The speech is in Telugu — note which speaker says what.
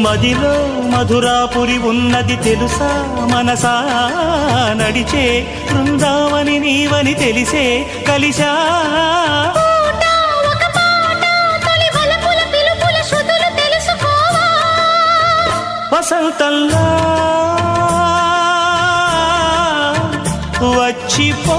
Speaker 1: మదిలో మధురాపురి ఉన్నది తెలుసా మనసా నడిచే బృందావని నీవని తెలిసే కలిసా వసంతంలా వచ్చిపో